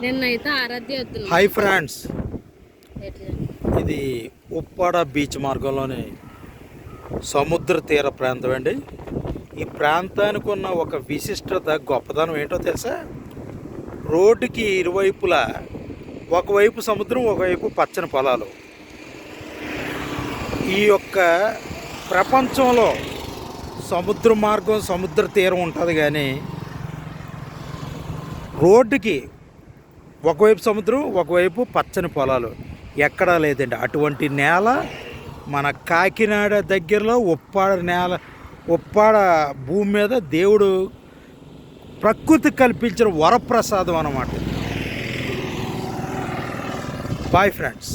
నిన్నైతే ఆరాధ్య వద్దు. Hi friends, ఎట్లా ఇది ఉప్పాడ బీచ్ మార్గంలోని సముద్ర తీర ప్రాంతం అండి. ఈ ప్రాంతానికి ఉన్న ఒక విశిష్టత గొప్పదనం ఏంటో తెలుసా? రోడ్డుకి ఇరువైపులా ఒకవైపు సముద్రం, ఒకవైపు పచ్చని పొలాలు. ఈ యొక్క ప్రపంచంలో సముద్ర మార్గం, సముద్ర తీరం ఉంటుంది, కానీ రోడ్డుకి ఒకవైపు సముద్రం, ఒకవైపు పచ్చని పొలాలు ఎక్కడా లేదండి. అటువంటి నేల మన కాకినాడ దగ్గరలో ఉప్పాడ భూమి మీద దేవుడు ప్రకృతి కల్పించిన వరప్రసాదం అన్నమాట. Bye friends.